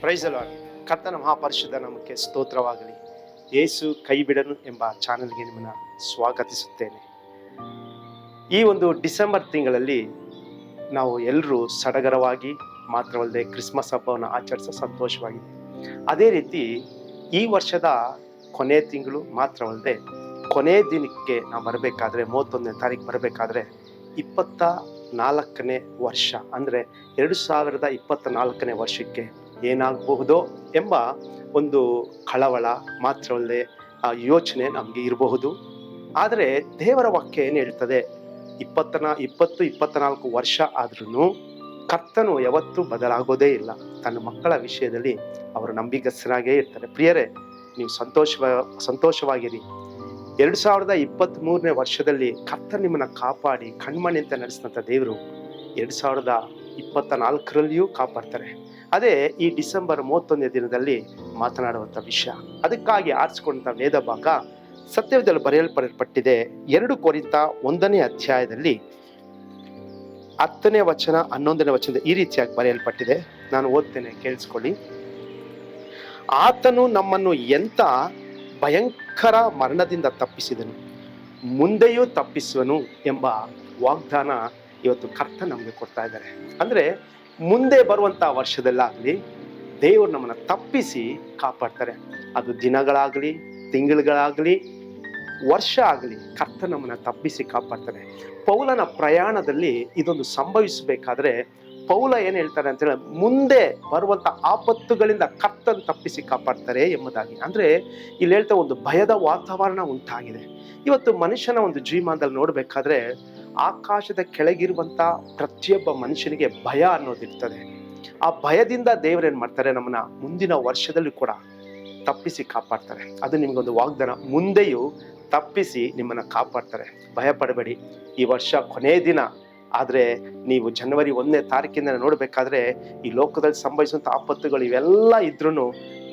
Price the lord. ಕರ್ತನ ಮಹಾಪರಿಶುದ್ಧ ನಾಮಕ್ಕೆ ಸ್ತೋತ್ರವಾಗಲಿ. ಯೇಸು ಕೈ ಬಿಡನು ಎಂಬ ಚಾನೆಲ್ಗೆ ನಿಮ್ಮನ್ನು ಸ್ವಾಗತಿಸುತ್ತೇನೆ. ಈ ಒಂದು ಡಿಸೆಂಬರ್ ತಿಂಗಳಲ್ಲಿ ನಾವು ಎಲ್ಲರೂ ಸಡಗರವಾಗಿ ಮಾತ್ರವಲ್ಲದೆ ಕ್ರಿಸ್ಮಸ್ ಹಬ್ಬವನ್ನು ಆಚರಿಸೋ ಸಂತೋಷವಾಗಿದೆ. ಅದೇ ರೀತಿ ಈ ವರ್ಷದ ಕೊನೆ ತಿಂಗಳು ಮಾತ್ರವಲ್ಲದೆ ಕೊನೆ ದಿನಕ್ಕೆ ನಾವು ಬರಬೇಕಾದ್ರೆ 31ನೇ ತಾರೀಕು ಬರಬೇಕಾದ್ರೆ 24ನೇ ವರ್ಷ ಅಂದರೆ 2024ನೇ ವರ್ಷಕ್ಕೆ ಏನಾಗಬಹುದೋ ಎಂಬ ಒಂದು ಕಳವಳ ಮಾತ್ರವಲ್ಲದೆ ಯೋಚನೆ ನಮಗೆ ಇರಬಹುದು. ಆದರೆ ದೇವರ ವಾಕ್ಯ ಏನು ಹೇಳ್ತದೆ, 24 ವರ್ಷ ಆದ್ರೂ ಕರ್ತನು ಯಾವತ್ತೂ ಬದಲಾಗೋದೇ ಇಲ್ಲ. ತನ್ನ ಮಕ್ಕಳ ವಿಷಯದಲ್ಲಿ ಅವರು ನಂಬಿಗಸ್ತರಾಗೇ ಇರ್ತಾರೆ. ಪ್ರಿಯರೇ, ನೀವು ಸಂತೋಷವಾಗಿರಿ. 2023ನೇ ವರ್ಷದಲ್ಲಿ ಕರ್ತನು ನಿಮ್ಮನ್ನು ಕಾಪಾಡಿ ಕಣ್ಮಣಿ ಅಂತ ನಡೆಸಿದಂಥ ದೇವರು 2024ರಲ್ಲಿಯೂ ಕಾಪಾಡ್ತಾರೆ. ಅದೇ ಈ ಡಿಸೆಂಬರ್ 31ನೇ ದಿನದಲ್ಲಿ ಮಾತನಾಡುವಂಥ ವಿಷಯ. ಅದಕ್ಕಾಗಿ ಆರಿಸಿಕೊಂಡಂಥ ವೇದ ಭಾಗ ಸತ್ಯವೇದದಲ್ಲಿ ಬರೆಯಲ್ಪಟ್ಟಿದೆ. 2 ಕೊರಿಂಥ 1ನೇ ಅಧ್ಯಾಯದಲ್ಲಿ 10ನೇ ವಚನ 11ನೇ ವಚನದ ಈ ರೀತಿಯಾಗಿ ಬರೆಯಲ್ಪಟ್ಟಿದೆ. ನಾನು ಓದ್ತೇನೆ, ಕೇಳಿಸ್ಕೊಳ್ಳಿ. ಆತನು ನಮ್ಮನ್ನು ಎಂಥ ಭಯಂಕರ ಮರಣದಿಂದ ತಪ್ಪಿಸಿದನು, ಮುಂದೆಯೂ ತಪ್ಪಿಸುವನು ಎಂಬ ವಾಗ್ದಾನ ಇವತ್ತು ಕರ್ತ ನಮಗೆ ಕೊಡ್ತಾ ಇದ್ದಾರೆ. ಅಂದರೆ ಮುಂದೆ ಬರುವಂಥ ವರ್ಷದಲ್ಲಾಗಲಿ ದೇವರು ನಮ್ಮನ್ನು ತಪ್ಪಿಸಿ ಕಾಪಾಡ್ತಾರೆ. ಅದು ದಿನಗಳಾಗಲಿ, ತಿಂಗಳುಗಳಾಗಲಿ, ವರ್ಷ ಆಗಲಿ, ಕರ್ತ ನಮ್ಮನ್ನು ತಪ್ಪಿಸಿ ಕಾಪಾಡ್ತಾರೆ. ಪೌಲನ ಪ್ರಯಾಣದಲ್ಲಿ ಇದೊಂದು ಸಂಭವಿಸಬೇಕಾದ್ರೆ ಪೌಲ ಏನು ಹೇಳ್ತಾರೆ ಅಂತೇಳಿ, ಮುಂದೆ ಬರುವಂಥ ಆಪತ್ತುಗಳಿಂದ ಕರ್ತನ ತಪ್ಪಿಸಿ ಕಾಪಾಡ್ತಾರೆ ಎಂಬುದಾಗಿ. ಅಂದರೆ ಇಲ್ಲಿ ಹೇಳ್ತಾ ಒಂದು ಭಯದ ವಾತಾವರಣ ಉಂಟಾಗಿದೆ. ಇವತ್ತು ಮನುಷ್ಯನ ಒಂದು ಜೀವನದಲ್ಲಿ ನೋಡಬೇಕಾದ್ರೆ ಆಕಾಶದ ಕೆಳಗಿರುವಂಥ ಪ್ರತಿಯೊಬ್ಬ ಮನುಷ್ಯನಿಗೆ ಭಯ ಅನ್ನೋದಿರ್ತದೆ. ಆ ಭಯದಿಂದ ದೇವರೇನು ಮಾಡ್ತಾರೆ, ನಮ್ಮನ್ನ ಮುಂದಿನ ವರ್ಷದಲ್ಲಿ ಕೂಡ ತಪ್ಪಿಸಿ ಕಾಪಾಡ್ತಾರೆ. ಅದು ನಿಮ್ಗೊಂದು ವಾಗ್ದಾನ, ಮುಂದೆಯೂ ತಪ್ಪಿಸಿ ನಿಮ್ಮನ್ನ ಕಾಪಾಡ್ತಾರೆ. ಭಯ ಪಡಬೇಡಿ. ಈ ವರ್ಷ ಕೊನೆ ದಿನ ಆದರೆ ನೀವು ಜನವರಿ 1ನೇ ತಾರೀಕಿಂದ ನೋಡಬೇಕಾದ್ರೆ ಈ ಲೋಕದಲ್ಲಿ ಸಂಭವಿಸುವಂಥ ಆಪತ್ತುಗಳು ಇವೆಲ್ಲ ಇದ್ರೂ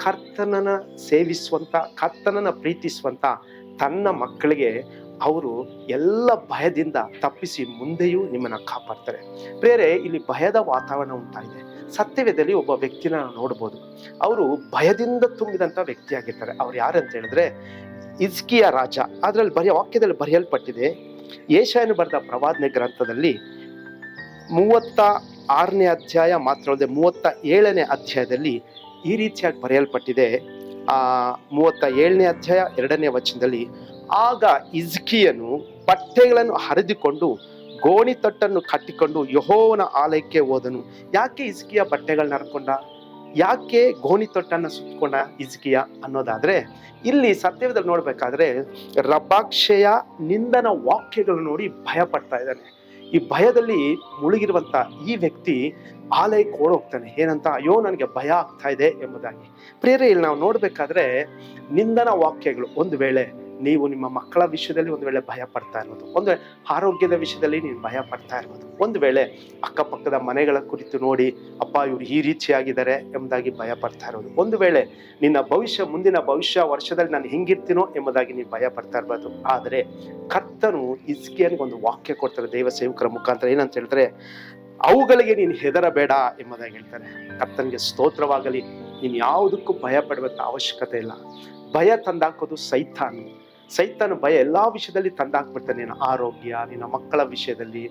ಕರ್ತನನ್ನ ಸೇವಿಸುವಂಥ, ಕರ್ತನನ್ನ ಪ್ರೀತಿಸುವಂಥ ತನ್ನ ಮಕ್ಕಳಿಗೆ ಅವರು ಎಲ್ಲ ಭಯದಿಂದ ತಪ್ಪಿಸಿ ಮುಂದೆಯೂ ನಿಮ್ಮನ್ನ ಕಾಪಾಡ್ತಾರೆ. ಬೇರೆ ಇಲ್ಲಿ ಭಯದ ವಾತಾವರಣ ಉಂಟಾಗಿದೆ. ಸತ್ಯವೇದದಲ್ಲಿ ಒಬ್ಬ ವ್ಯಕ್ತಿನ ನಾವು ನೋಡ್ಬೋದು. ಅವರು ಭಯದಿಂದ ತುಂಬಿದಂಥ ವ್ಯಕ್ತಿಯಾಗಿರ್ತಾರೆ. ಅವ್ರು ಯಾರಂತ ಹೇಳಿದ್ರೆ ಹಿಜ್ಕೀಯ ರಾಜ. ಅದರಲ್ಲಿ ವಾಕ್ಯದಲ್ಲಿ ಬರೆಯಲ್ಪಟ್ಟಿದೆ, ಯೆಶಾಯನು ಬರೆದ ಪ್ರವಾದನೆ ಗ್ರಂಥದಲ್ಲಿ 36ನೇ ಅಧ್ಯಾಯ ಮಾತ್ರವಲ್ಲದೆ 37ನೇ ಅಧ್ಯಾಯದಲ್ಲಿ ಈ ರೀತಿಯಾಗಿ ಬರೆಯಲ್ಪಟ್ಟಿದೆ. 37ನೇ ಅಧ್ಯಾಯ 2ನೇ ವಚನದಲ್ಲಿ, ಆಗ ಹಿಜ್ಕೀಯನು ಬಟ್ಟೆಗಳನ್ನು ಹರಿದುಕೊಂಡು ಗೋಣಿತಟ್ಟನ್ನು ಕಟ್ಟಿಕೊಂಡು ಯೆಹೋವನ ಆಲಯಕ್ಕೆ ಹೋದನು. ಯಾಕೆ ಹಿಜ್ಕೀಯ ಬಟ್ಟೆಗಳನ್ನ ಹರ್ಕೊಂಡ, ಯಾಕೆ ಗೋಣಿತಟ್ಟನ್ನು ಸುತ್ತಕೊಂಡ ಹಿಜ್ಕೀಯ ಅನ್ನೋದಾದ್ರೆ, ಇಲ್ಲಿ ಸತ್ಯವೇದದಲ್ಲಿ ನೋಡ್ಬೇಕಾದ್ರೆ ರಬ್ಬಾಕ್ಷೆಯ ನಿಂದನ ವಾಕ್ಯಗಳು ನೋಡಿ ಭಯ ಪಡ್ತಾ ಇದ್ದಾನೆ. ಈ ಭಯದಲ್ಲಿ ಮುಳುಗಿರುವಂತ ಈ ವ್ಯಕ್ತಿ ಆಲಯಕ್ಕೆ ಓಡೋಗ್ತಾನೆ. ಏನಂತ, ಅಯ್ಯೋ ನನಗೆ ಭಯ ಆಗ್ತಾ ಇದೆ ಎಂಬುದಾಗಿ. ಪ್ರಿಯರೇ, ಇಲ್ಲಿ ನಾವು ನೋಡ್ಬೇಕಾದ್ರೆ ನಿಂದನ ವಾಕ್ಯಗಳು, ಒಂದು ವೇಳೆ ನೀವು ನಿಮ್ಮ ಮಕ್ಕಳ ವಿಷಯದಲ್ಲಿ ಒಂದು ವೇಳೆ ಭಯ ಪಡ್ತಾ ಇರ್ಬೋದು, ಒಂದು ವೇಳೆ ಆರೋಗ್ಯದ ವಿಷಯದಲ್ಲಿ ನೀನು ಭಯ ಪಡ್ತಾ ಇರ್ಬೋದು, ಒಂದು ವೇಳೆ ಅಕ್ಕಪಕ್ಕದ ಮನೆಗಳ ಕುರಿತು ನೋಡಿ ಅಪ್ಪ ಇವ್ರು ಈ ರೀತಿಯಾಗಿದ್ದಾರೆ ಎಂಬುದಾಗಿ ಭಯ ಪಡ್ತಾ ಇರೋದು, ಒಂದು ವೇಳೆ ನಿನ್ನ ಭವಿಷ್ಯ, ಮುಂದಿನ ಭವಿಷ್ಯ ವರ್ಷದಲ್ಲಿ ನಾನು ಹಿಂಗಿರ್ತೀನೋ ಎಂಬುದಾಗಿ ನೀವು ಭಯ ಪಡ್ತಾ ಇರ್ಬೋದು. ಆದರೆ ಕರ್ತನು ಹಿಜ್ಕೀಯನಿಗೆ ಒಂದು ವಾಕ್ಯ ಕೊಡ್ತಾರೆ ದೇವ ಸೇವಕರ ಮುಖಾಂತರ. ಏನಂತ ಹೇಳಿದ್ರೆ, ಅವುಗಳಿಗೆ ನೀನು ಹೆದರಬೇಡ ಎಂಬುದಾಗಿ ಹೇಳ್ತಾರೆ. ಕರ್ತನಿಗೆ ಸ್ತೋತ್ರವಾಗಲಿ. ನೀನು ಯಾವುದಕ್ಕೂ ಭಯ ಪಡುವಂಥ ಅವಶ್ಯಕತೆ ಇಲ್ಲ. ಭಯ ತಂದಾಕೋದು ಸೈತಾನು ಭಯ ಎಲ್ಲ ವಿಷಯದಲ್ಲಿ ತಂದಾಕ್ಬಿಡ್ತಾನೆ. ನಿನ್ನ ಆರೋಗ್ಯ, ನಿನ್ನ ಮಕ್ಕಳ ವಿಷಯದಲ್ಲಿ,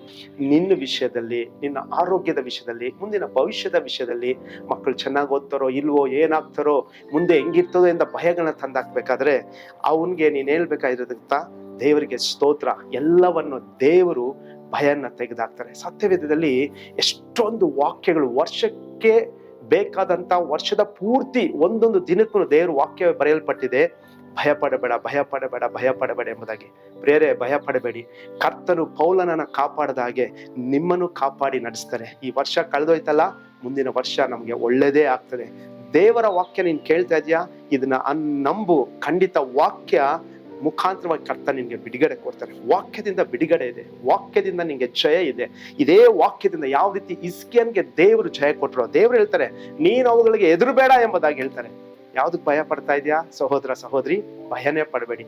ನಿನ್ನ ವಿಷಯದಲ್ಲಿ, ನಿನ್ನ ಆರೋಗ್ಯದ ವಿಷಯದಲ್ಲಿ, ಮುಂದಿನ ಭವಿಷ್ಯದ ವಿಷಯದಲ್ಲಿ, ಮಕ್ಕಳು ಚೆನ್ನಾಗಿ ಓದ್ತಾರೋ ಇಲ್ವೋ, ಏನಾಗ್ತಾರೋ, ಮುಂದೆ ಹೆಂಗಿರ್ತದೋ ಎಂದ ಭಯಗಳನ್ನ ತಂದಾಕ್ಬೇಕಾದ್ರೆ ಅವನಿಗೆ ನೀನು ಹೇಳ್ಬೇಕಾಗಿರೋದಂತ ದೇವರಿಗೆ ಸ್ತೋತ್ರ. ಎಲ್ಲವನ್ನು ದೇವರು ಭಯನ ತೆಗೆದಾಕ್ತಾರೆ. ಸತ್ಯವೇದದಲ್ಲಿ ಎಷ್ಟೊಂದು ವಾಕ್ಯಗಳು, ವರ್ಷಕ್ಕೆ ಬೇಕಾದಂತ ವರ್ಷದ ಪೂರ್ತಿ ಒಂದೊಂದು ದಿನಕ್ಕೂ ದೇವರು ವಾಕ್ಯ ಬರೆಯಲ್ಪಟ್ಟಿದೆ. ಭಯ ಪಡಬೇಡ, ಭಯ ಪಡಬೇಡ, ಭಯ ಪಡಬೇಡ ಎಂಬುದಾಗಿ. ಪ್ರಿಯರೇ, ಭಯ ಪಡಬೇಡಿ. ಕರ್ತನು ಪೌಲನನ್ನ ಕಾಪಾಡದ ಹಾಗೆ ನಿಮ್ಮನ್ನು ಕಾಪಾಡಿ ನಡೆಸ್ತಾರೆ. ಈ ವರ್ಷ ಕಳೆದೋಯ್ತಲ್ಲ, ಮುಂದಿನ ವರ್ಷ ನಮ್ಗೆ ಒಳ್ಳೇದೇ ಆಗ್ತದೆ. ದೇವರ ವಾಕ್ಯ ನೀನ್ ಕೇಳ್ತಾ ಇದೀಯಾ, ಇದನ್ನ ನಂಬು. ಖಂಡಿತ ವಾಕ್ಯ ಮುಖಾಂತರವಾಗಿ ಕರ್ತ ನಿನ್ಗೆ ಬಿಡುಗಡೆ ಕೊಡ್ತಾರೆ. ವಾಕ್ಯದಿಂದ ಬಿಡುಗಡೆ ಇದೆ, ವಾಕ್ಯದಿಂದ ನಿನ್ಗೆ ಜಯ ಇದೆ. ಇದೇ ವಾಕ್ಯದಿಂದ ಯಾವ ರೀತಿ ಹಿಜ್ಕೀಯನಿಗೆ ದೇವರು ಜಯ ಕೊಟ್ಟರು, ದೇವರು ಹೇಳ್ತಾರೆ ನೀನು ಅವುಗಳಿಗೆ ಎದುರುಬೇಡ ಎಂಬುದಾಗಿ ಹೇಳ್ತಾರೆ. ಯಾವ್ದಕ್ಕೆ ಭಯ ಪಡ್ತಾ ಇದೆಯಾ ಸಹೋದರ ಸಹೋದರಿ? ಭಯನೇ ಪಡಬೇಡಿ.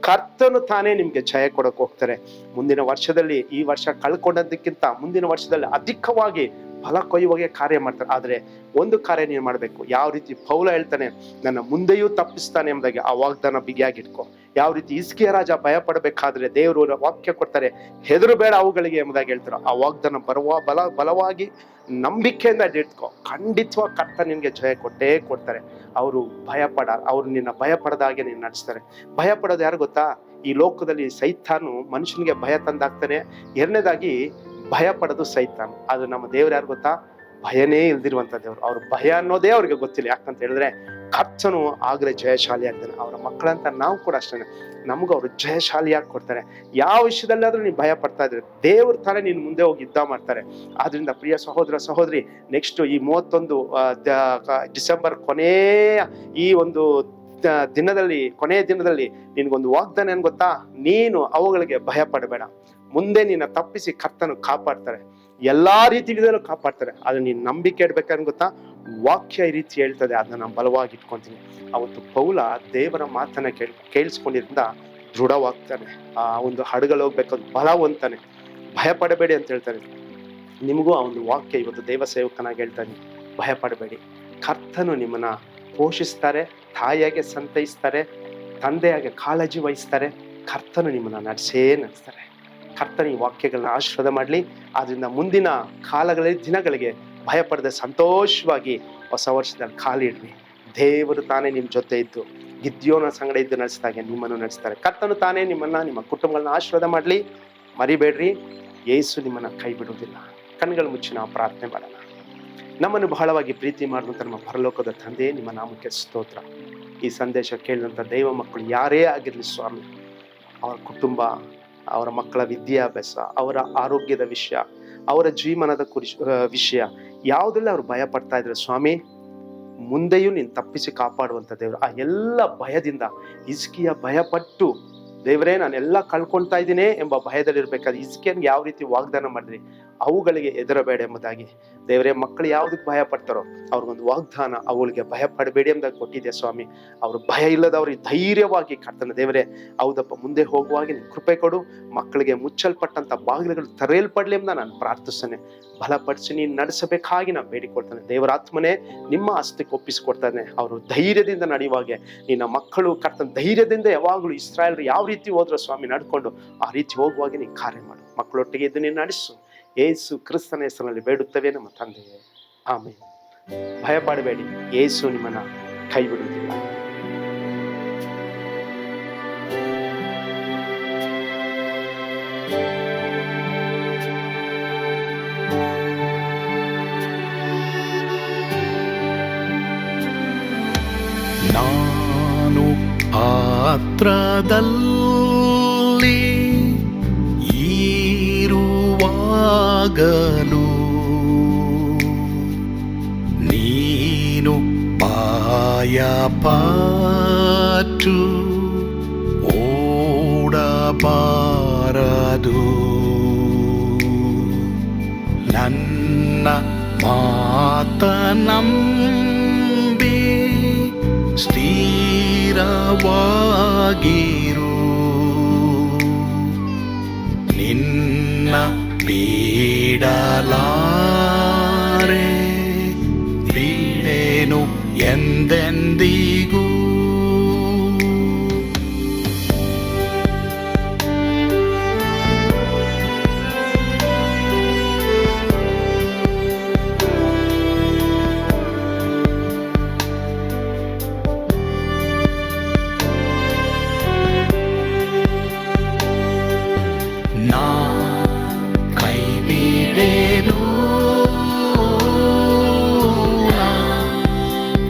ಕರ್ತನು ತಾನೇ ನಿಮ್ಗೆ ಜಯ ಕೊಡಕ್ಕೆ ಹೋಗ್ತಾರೆ. ಮುಂದಿನ ವರ್ಷದಲ್ಲಿ, ಈ ವರ್ಷ ಕಳ್ಕೊಂಡದಕ್ಕಿಂತ ಮುಂದಿನ ವರ್ಷದಲ್ಲಿ ಅಧಿಕವಾಗಿ ಫಲ ಕೊಯ್ಯುವಾಗೆ ಕಾರ್ಯ ಮಾಡ್ತಾರೆ. ಆದರೆ ಒಂದು ಕಾರ್ಯ ನೀನು ಮಾಡಬೇಕು. ಯಾವ ರೀತಿ ಪೌಲ ಹೇಳ್ತಾನೆ, ನನ್ನ ಮುಂದೆಯೂ ತಪ್ಪಿಸ್ತಾನೆ ಎಂಬುದಾಗಿ ಆ ವಾಗ್ದಾನ ಬಿಗಿಯಾಗಿಟ್ಕೊ. ಯಾವ ರೀತಿ ಹಿಜ್ಕೀಯ ರಾಜ ಭಯ ಪಡಬೇಕಾದ್ರೆ ದೇವರು ವಾಕ್ಯ ಕೊಡ್ತಾರೆ, ಹೆದರು ಬೇಡ ಅವುಗಳಿಗೆ ಎಂಬುದಾಗಿ ಹೇಳ್ತಾರೆ. ಆ ವಾಗ್ದಾನ ಬಲವಾಗಿ ನಂಬಿಕೆಯಿಂದ ಇಟ್ಕೊ. ಖಂಡಿತವಾಗಿ ಕರ್ತ ನಿನ್ಗೆ ಜಯ ಕೊಟ್ಟೇ ಕೊಡ್ತಾರೆ. ಅವರು ಅವ್ರು ನಿನ್ನ ಭಯ ಪಡದಾಗೆ ನೀನು ನಡೆಸ್ತಾರೆ. ಭಯ ಪಡೋದು ಯಾರು ಗೊತ್ತಾ? ಈ ಲೋಕದಲ್ಲಿ ಸೈತಾನು ಮನುಷ್ಯನಿಗೆ ಭಯ ತಂದಾಗ್ತಾನೆ. ಎರಡನೇದಾಗಿ ಭಯ ಪಡೋದು ಸೈತಾನು. ಅದು ನಮ್ಮ ದೇವ್ರು ಯಾರು ಗೊತ್ತಾ? ಭಯನೇ ಇಲ್ದಿರುವಂತ ದೇವ್ರು. ಅವ್ರ ಭಯ ಅನ್ನೋದೇ ಅವ್ರಿಗೆ ಗೊತ್ತಿಲ್ಲ. ಯಾಕಂತ ಹೇಳಿದ್ರೆ ಕರ್ತನು ಆಗ್ಲೇ ಜಯಶಾಲಿ ಆಗ್ತಾನೆ. ಅವರ ಮಕ್ಕಳಂತ ನಾವು ಕೂಡ ಅಷ್ಟೇ, ನಮಗೂ ಅವರು ಜಯಶಾಲಿಯಾಗಿ ಕೊಡ್ತಾರೆ. ಯಾವ ವಿಷಯದಲ್ಲಾದ್ರೂ ನೀನು ಭಯ ಪಡ್ತಾ ಇದ್ರೆ ದೇವ್ರ ತರ ನೀನು ಮುಂದೆ ಹೋಗಿ ಯುದ್ಧ ಮಾಡ್ತಾರೆ. ಆದ್ರಿಂದ ಪ್ರಿಯ ಸಹೋದರ ಸಹೋದರಿ, ನೆಕ್ಸ್ಟ್ ಈ 31 ಡಿಸೆಂಬರ್ ಕೊನೆಯ ಈ ಒಂದು ಕೊನೆಯ ದಿನದಲ್ಲಿ ನಿನ್ಗೊಂದು ವಾಗ್ದಾನ ಏನ್ ಗೊತ್ತಾ? ನೀನು ಅವುಗಳಿಗೆ ಭಯ ಪಡಬೇಡ. ಮುಂದೆ ನಿನ್ನ ತಪ್ಪಿಸಿ ಕರ್ತನು ಕಾಪಾಡ್ತಾರೆ, ಎಲ್ಲಾ ರೀತಿಯಿಂದಲೂ ಕಾಪಾಡ್ತಾರೆ. ಆದ್ರೆ ನೀನ್ ನಂಬಿಕೆ ಇಡ್ಬೇಕಂತ ಗೊತ್ತಾ? ವಾಕ್ಯ ಈ ರೀತಿ ಹೇಳ್ತದೆ, ಅದನ್ನ ನಾನು ಬಲವಾಗಿ ಇಟ್ಕೊಂತೀನಿ. ಅವತ್ತು ಪೌಲ ದೇವರ ಮಾತನ್ನ ಕೇಳಿಸ್ಕೊಂಡಿದ್ರಿಂದ ದೃಢವಾಗ್ತಾನೆ. ಆ ಒಂದು ಹಡಗಲ್ಲಿ ಹೋಗ್ಬೇಕಾದ್ರೆ ಬಲವಂತಾನೆ. ಭಯ ಪಡಬೇಡಿ ಅಂತ ಹೇಳ್ತಾನೆ. ನಿಮಗೂ ಆ ಒಂದು ವಾಕ್ಯ ಇವತ್ತು ದೇವ ಸೇವಕನಾಗಿ ಹೇಳ್ತಾನೆ, ಭಯ ಪಡಬೇಡಿ. ಕರ್ತನು ನಿಮ್ಮನ್ನ ಪೋಷಿಸ್ತಾರೆ, ತಾಯಿಯಾಗೆ ಸಂತೈಸ್ತಾರೆ, ತಂದೆಯಾಗೆ ಕಾಳಜಿ ವಹಿಸ್ತಾರೆ. ಕರ್ತನು ನಿಮ್ಮನ್ನ ನಡೆಸ್ತಾರೆ. ಕರ್ತನ ಈ ವಾಕ್ಯಗಳನ್ನ ಆಶೀರ್ವಾದ ಮಾಡಲಿ. ಆದ್ರಿಂದ ಮುಂದಿನ ದಿನಗಳಿಗೆ ಭಯ ಪಡದೆ ಸಂತೋಷವಾಗಿ ಹೊಸ ವರ್ಷದಲ್ಲಿ ಕಾಲಿಡ್ರಿ. ದೇವರು ತಾನೇ ನಿಮ್ಮ ಜೊತೆ ಇದ್ದು ಗಿದ್ಯೋನ ಸಂಗಡ ಇದ್ದು ನಡೆಸಿದಾಗೆ ನಿಮ್ಮನ್ನು ನಡೆಸ್ತಾರೆ. ಕರ್ತನು ತಾನೇ ನಿಮ್ಮನ್ನ, ನಿಮ್ಮ ಕುಟುಂಬಗಳನ್ನ ಆಶೀರ್ವಾದ ಮಾಡಲಿ. ಮರಿಬೇಡ್ರಿ, ಯೇಸು ನಿಮ್ಮನ್ನ ಕೈ ಬಿಡುವುದಿಲ್ಲ. ಕಣ್ಗಳು ಮುಚ್ಚಿ ನಾವು ಪ್ರಾರ್ಥನೆ ಮಾಡೋಣ. ನಮ್ಮನ್ನು ಬಹಳವಾಗಿ ಪ್ರೀತಿ ಮಾಡುವಂತ ನಮ್ಮ ಪರಲೋಕದ ತಂದೆ, ನಿಮ್ಮ ನಾಮಕ್ಕೆ ಸ್ತೋತ್ರ. ಈ ಸಂದೇಶ ಕೇಳಿದಂಥ ದೈವ ಮಕ್ಕಳು ಯಾರೇ ಆಗಿರಲಿ ಸ್ವಾಮಿ, ಅವರ ಕುಟುಂಬ, ಅವರ ಮಕ್ಕಳ ವಿದ್ಯಾಭ್ಯಾಸ, ಅವರ ಆರೋಗ್ಯದ ವಿಷಯ, ಅವರ ಜೀವನದ ವಿಷಯ ಯಾವುದೆಲ್ಲ ಅವ್ರು ಭಯ ಪಡ್ತಾ ಇದ್ರೆ ಸ್ವಾಮಿ, ಮುಂದೆಯೂ ನೀನು ತಪ್ಪಿಸಿ ಕಾಪಾಡುವಂತ ದೇವರು. ಆ ಎಲ್ಲ ಭಯದಿಂದ ಹಿಜ್ಕೀಯ ಭಯಪಟ್ಟು, ದೇವರೇ ನಾನೆಲ್ಲ ಕಳ್ಕೊಳ್ತಾ ಇದ್ದೀನಿ ಎಂಬ ಭಯದಲ್ಲಿರ್ಬೇಕಾದ್ರೆ ಹಿಜ್ಕೀಯನ್ಗೆ ಯಾವ ರೀತಿ ವಾಗ್ದಾನ ಮಾಡಿದ್ರಿ, ಅವುಗಳಿಗೆ ಹೆದರಬೇಡ ಎಂಬುದಾಗಿ ದೇವರೇ, ಮಕ್ಕಳು ಯಾವುದಕ್ಕೆ ಭಯ ಪಡ್ತಾರೋ ಅವ್ರಿಗೊಂದು ವಾಗ್ದಾನ, ಅವುಗಳಿಗೆ ಭಯ ಪಡಬೇಡಿ ಎಂಬುದಾಗಿ ಕೊಟ್ಟಿದ್ದೆ ಸ್ವಾಮಿ. ಅವರು ಭಯ ಇಲ್ಲದವ್ರಿಗೆ ಧೈರ್ಯವಾಗಿ ಕರ್ತನ ದೇವರೇ, ಹೌದಪ್ಪ, ಮುಂದೆ ಹೋಗುವಾಗ ನೀನು ಕೃಪೆ ಕೊಡು. ಮಕ್ಕಳಿಗೆ ಮುಚ್ಚಲ್ಪಟ್ಟಂತ ಬಾಗಿಲುಗಳು ತೆರೆಯಲ್ಪಡ್ಲಿ ಎಂಬ ನಾನು ಪ್ರಾರ್ಥಿಸ್ತೇನೆ. ಬಲಪಡಿಸಿ ನೀನು ನಡೆಸಬೇಕಾಗಿ ನಾನು ಬೇಡಿಕೊಳ್ತಾನೆ. ದೇವರಾತ್ಮನೇ ನಿಮ್ಮ ಹಸ್ತಕ್ಕೆ ಒಪ್ಪಿಸಿಕೊಡ್ತಾನೆ. ಅವರು ಧೈರ್ಯದಿಂದ ನಡೆಯುವಾಗೆ ನಿನ್ನ ಮಕ್ಕಳು ಕರ್ತನ ಧೈರ್ಯದಿಂದ ಯಾವಾಗಲೂ ಇಸ್ರಾಯೇಲ್ರು ಯಾವ ರೀತಿ ಹೋದ್ರು ಸ್ವಾಮಿ ನಡ್ಕೊಂಡು ಆ ರೀತಿ ಹೋಗುವಾಗೆ ನೀನು ಕಾರ್ಯ ಮಾಡು. ಮಕ್ಕಳೊಟ್ಟಿಗೆ ಇದ್ದು ನೀನು ನಡೆಸು. ಯೇಸು ಕ್ರಿಸ್ತನ ಹೆಸರಿನಲ್ಲಿ ಬೇಡುತ್ತವೆ ನಮ್ಮ ತಂದೆಯೇ, ಆಮೆನ್. ಭಯ ಪಡಬೇಡಿ, ಯೇಸು ನಿಮ್ಮನ್ನ ಕೈ ಬಿಡುವುದಿಲ್ಲ. ನಾನು ಪಾತ್ರದಲ್ಲಿ ಇರುವಾಗಲೂ ನೀನು ಭಯಪಟ್ಟು ಓಡಬಾರದು. ನನ್ನ ಮಾತನಂಬಿ ಸ್ಥಿರವಾಗಿರು. ನಿನ್ನ ಬಿಡಲಾರೆ, ಬಿಡೆನು ಎಂದೆಂದಿಗೂ.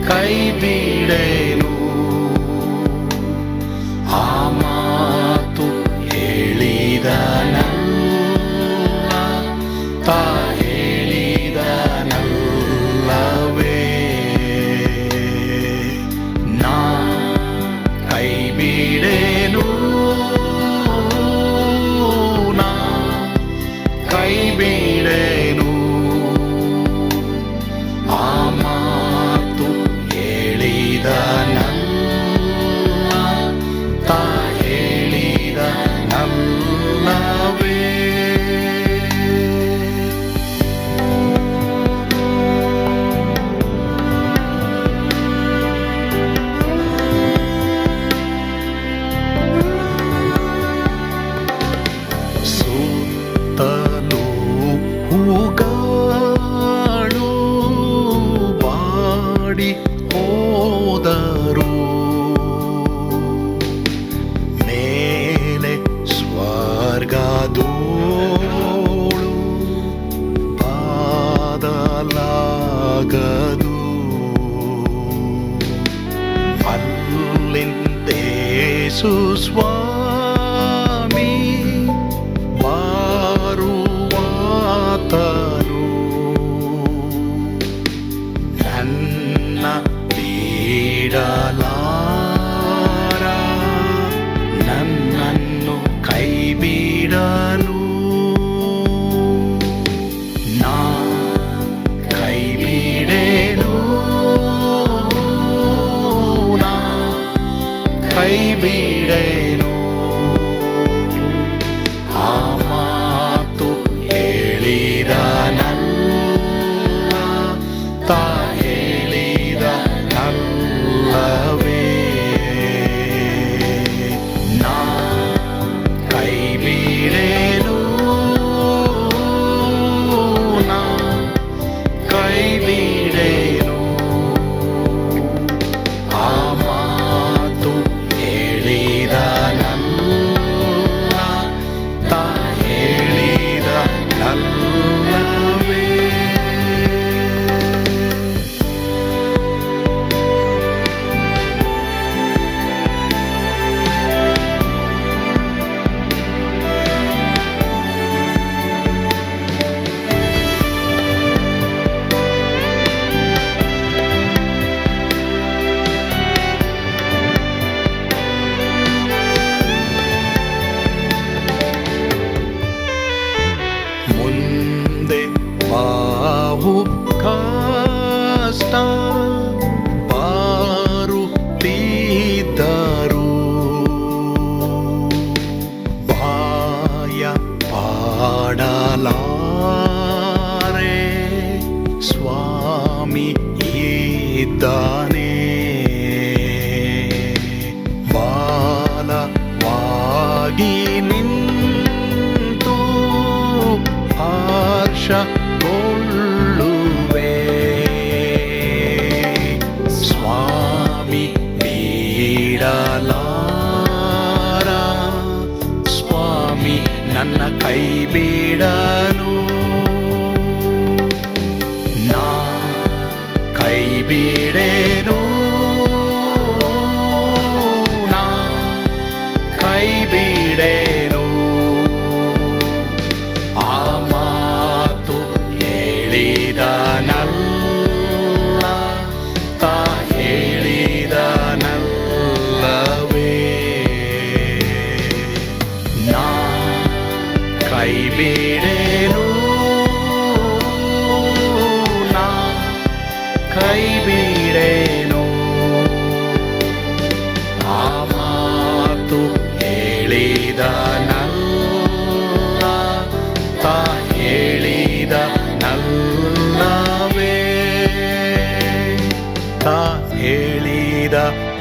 ಕೈ ಬಿಡೆನು, ಆ ಮಾತು ಹೇಳಿದನಲ್ಲ, ತಾ ಹೇಳಿದನಲ್ಲವೇ. ನಾ ಕೈ ಬಿಡೆನು, ನಾ ಕೈ ಬಿಡೆನು, ಆ ಮಾತು ಹೇಳಿದ ಹೂಗಳು ಬಾಡಿ ಹೋದರು, ಮೇಲೆ ಸ್ವರ್ಗದೋಳು ಬಾದಲಾಗದು. ಅಲ್ಲಿಂದೇಸು ಸ್ವಾಮಿ ಬಾರುವಾತನು, ನನ್ನ ಬಿಡಲಾರ, ನನ್ನನ್ನು ಕೈ ಬಿಡಲು. ನಾ ಕೈ ಬಿಡೆನು, ನಾ ಕೈ ಬಿಡೆನು. ಆ ಮಾತು ಹೇಳಿದನಲ್ಲ, ತಾ ಹೇಳಿದನಲ್ಲವೇ. ನಾ ಕೈ ಬಿಡೆನು, ನಾ ಕೈ ಬಿಡೆನು. ಆ ಮಾತು ಹೇಳಿದನಲ್ಲ, ತಾ ಹೇಳಿದನಲ್ಲವೇ. ಮುಂದೆ ಬಾವು ಕಷ್ಟ ಬಾರುತ್ತಿದ್ದರು, ಬಾಯ ಪಾಡಲಾರೆ ಸ್ವಾಮಿ ಇದ್ದಾನೆ. ಬಾಲವಾಗಿ ನಿಂತು ಹರ್ಷಗೊಳ್ಳುವೆ, ಸ್ವಾಮಿ ಬಿಡಲಾರ, ಸ್ವಾಮಿ ನನ್ನ ಕೈ ಬಿಡಲು. ನಾ ಕೈ ಬಿಡೆನು, ನಾ ಕೈ ಬಿಡೆನು. ಆ ಮಾತು ಹೇಳಿದನಲ್ಲ, ತಾ ಹೇಳಿದನಲ್ಲವೇ. ನಾ ಕೈ ಬಿಡೆನು, ನಾ ಕೈ ಬಿಡೆನು. ಆ ಮಾತು ಹೇಳಿದನಲ್ಲ, ತಾ ಹೇಳಿದನಲ್ಲವೇ. ತಾ ಹೇಳಿದನಲ್ಲ